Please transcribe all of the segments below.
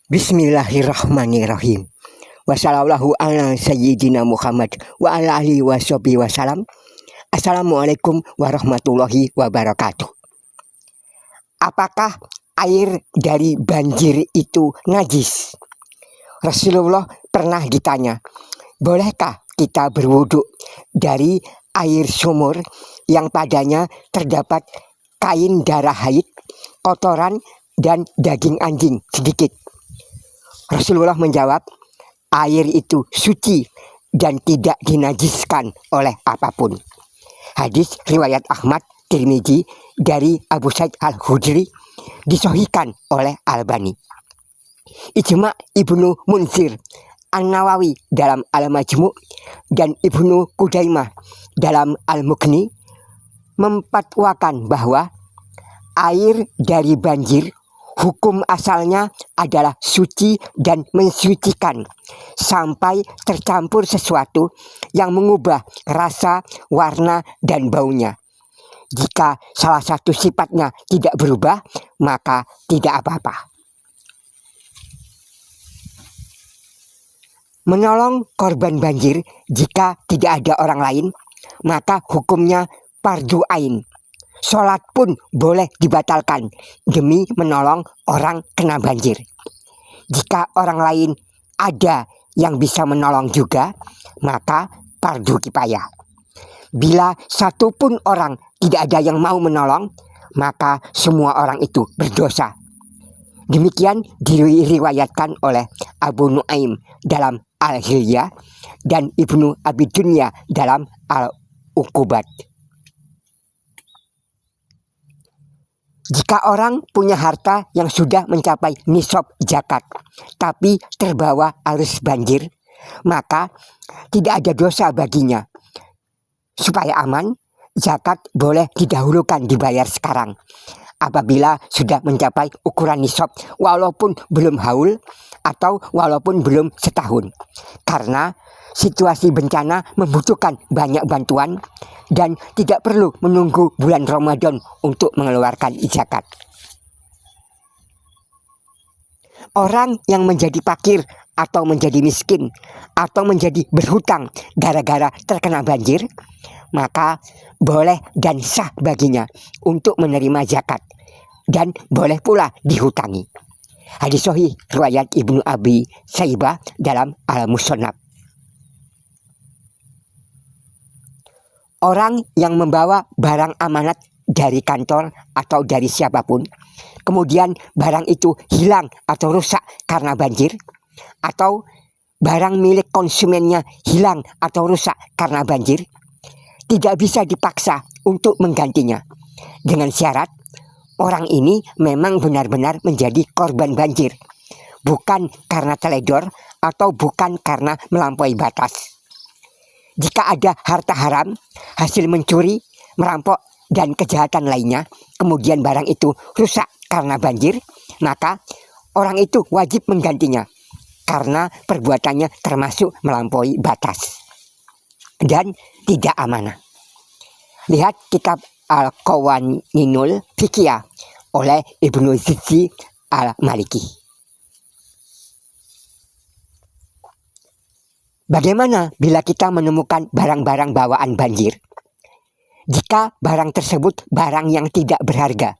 Bismillahirrahmanirrahim. Wassallallahu ala sayyidina Muhammad wa ala alihi washabihi wasalam. Assalamualaikum warahmatullahi wabarakatuh. Apakah air dari banjir itu najis? Rasulullah pernah ditanya, bolehkah kita berwudu dari air sumur yang padanya terdapat kain darah haid, kotoran, dan daging anjing sedikit? Rasulullah menjawab, air itu suci dan tidak dinajiskan oleh apapun. Hadis riwayat Ahmad Tirmidzi dari Abu Sa'id Al-Khudri disahihkan oleh Albani. Ijma' Ibnu Munzir An-Nawawi dalam Al-Majmu' dan Ibnu Qudaimah dalam Al-Mughni memfatwakan bahwa air dari banjir hukum asalnya adalah suci dan mensucikan sampai tercampur sesuatu yang mengubah rasa, warna, dan baunya. Jika salah satu sifatnya tidak berubah, maka tidak apa-apa. Menolong korban banjir jika tidak ada orang lain, maka hukumnya fardhu ain. Sholat pun boleh dibatalkan demi menolong orang kena banjir. Jika orang lain ada yang bisa menolong juga, maka fardhu kifayah. Bila satu pun orang tidak ada yang mau menolong, maka semua orang itu berdosa. Demikian diriwayatkan oleh Abu Nuaim dalam Al-Hilyah dan Ibnu Abi Dunya dalam Al-Uqubat. Jika orang punya harta yang sudah mencapai nisab zakat, tapi terbawa arus banjir, maka tidak ada dosa baginya. Supaya aman, zakat boleh didahulukan dibayar sekarang. Apabila sudah mencapai ukuran nisab, walaupun belum haul atau walaupun belum setahun. Karena situasi bencana membutuhkan banyak bantuan dan tidak perlu menunggu bulan Ramadan untuk mengeluarkan zakat. Orang yang menjadi fakir atau menjadi miskin atau menjadi berhutang gara-gara terkena banjir, maka boleh dan sah baginya untuk menerima zakat dan boleh pula dihutangi. Hadis sahih riwayat Ibnu Abi Saibah dalam Al-Musannaf. Orang yang membawa barang amanat dari kantor atau dari siapapun, kemudian barang itu hilang atau rusak karena banjir, atau barang milik konsumennya hilang atau rusak karena banjir, tidak bisa dipaksa untuk menggantinya. Dengan syarat, orang ini memang benar-benar menjadi korban banjir, bukan karena teledor atau bukan karena melampaui batas. Jika ada harta haram, hasil mencuri, merampok, dan kejahatan lainnya, kemudian barang itu rusak karena banjir, maka orang itu wajib menggantinya, karena perbuatannya termasuk melampaui batas dan tidak amanah. Lihat kitab Al-Qawaninul Fiqhiyah oleh Ibnu Juzzi Al-Maliki. Bagaimana bila kita menemukan barang-barang bawaan banjir? Jika barang tersebut barang yang tidak berharga,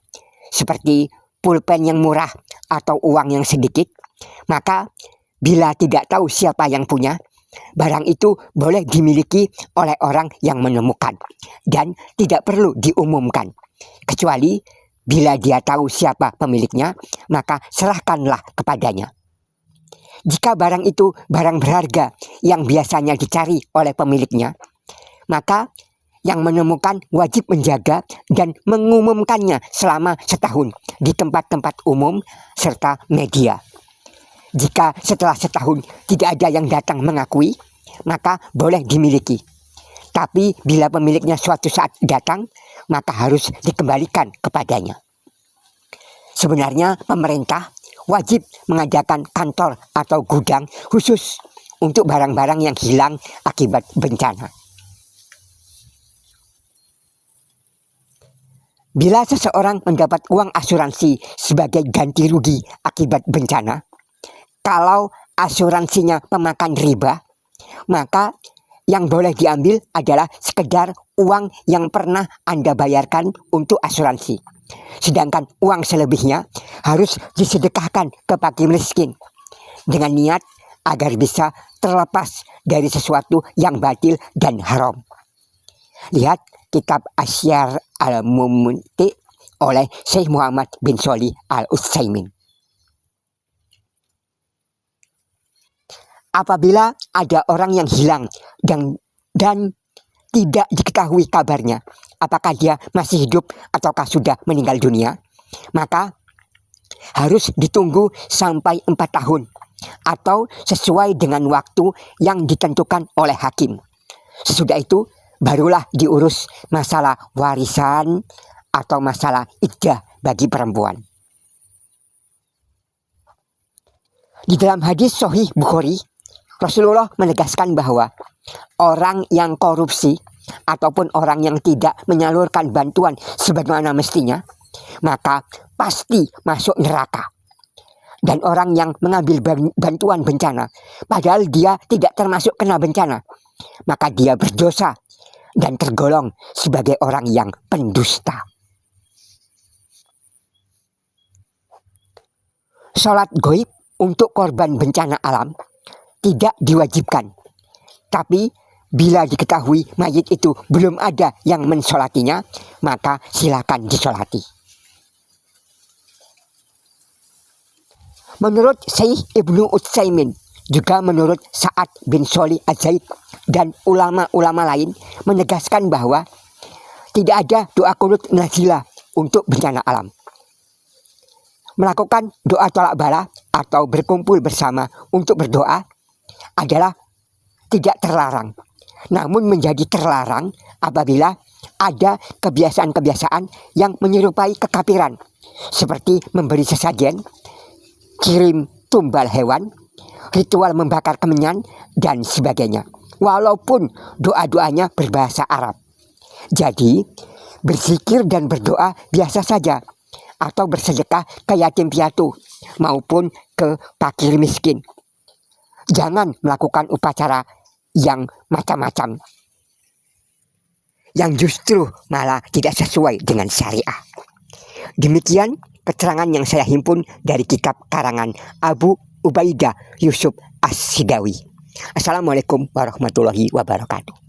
seperti pulpen yang murah atau uang yang sedikit, maka bila tidak tahu siapa yang punya, barang itu boleh dimiliki oleh orang yang menemukan dan tidak perlu diumumkan. Kecuali bila dia tahu siapa pemiliknya, maka serahkanlah kepadanya. Jika barang itu barang berharga yang biasanya dicari oleh pemiliknya, maka yang menemukan wajib menjaga dan mengumumkannya selama setahun di tempat-tempat umum serta media. Jika setelah setahun tidak ada yang datang mengakui, maka boleh dimiliki. Tapi bila pemiliknya suatu saat datang, maka harus dikembalikan kepadanya. Sebenarnya pemerintah wajib mengadakan kantor atau gudang khusus untuk barang-barang yang hilang akibat bencana. Bila seseorang mendapat uang asuransi sebagai ganti rugi akibat bencana, Kalau asuransinya pemakan riba, maka yang boleh diambil adalah sekedar uang yang pernah Anda bayarkan untuk asuransi. Sedangkan uang selebihnya harus disedekahkan ke fakir miskin dengan niat agar bisa terlepas dari sesuatu yang batil dan haram. Lihat kitab Asyar al-Mumti oleh Syekh Muhammad bin Shalih al-Utsaimin. Apabila ada orang yang hilang dan tidak diketahui kabarnya, apakah dia masih hidup ataukah sudah meninggal dunia, maka harus ditunggu sampai 4 tahun atau sesuai dengan waktu yang ditentukan oleh hakim. Sesudah itu barulah diurus masalah warisan atau masalah iddah bagi perempuan. Di dalam hadis Sahih Bukhari, Rasulullah menegaskan bahwa orang yang korupsi ataupun orang yang tidak menyalurkan bantuan sebagaimana mestinya, maka pasti masuk neraka. Dan orang yang mengambil bantuan bencana, padahal dia tidak termasuk kena bencana, maka dia berdosa dan tergolong sebagai orang yang pendusta. Sholat gaib untuk korban bencana alam tidak diwajibkan. Tapi bila diketahui mayit itu belum ada yang mensolatinya, maka silakan disolati. Menurut Syekh Ibnu Utsaimin, juga menurut Sa'ad bin Shalih Al-Zaid dan ulama-ulama lain menegaskan bahwa tidak ada doa qunut nazilah untuk bencana alam. Melakukan doa tolak bala atau berkumpul bersama untuk berdoa adalah tidak terlarang, namun menjadi terlarang apabila ada kebiasaan-kebiasaan yang menyerupai kekafiran, seperti memberi sesajen, kirim tumbal hewan, ritual membakar kemenyan, dan sebagainya, walaupun doa-doanya berbahasa Arab. Jadi, berzikir dan berdoa biasa saja, atau bersedekah ke yatim piatu maupun ke fakir miskin. Jangan melakukan upacara yang macam-macam, yang justru malah tidak sesuai dengan syariah. Demikian keterangan yang saya himpun dari kitab karangan Abu Ubaidah Yusuf As-Sidawi. Assalamualaikum warahmatullahi wabarakatuh.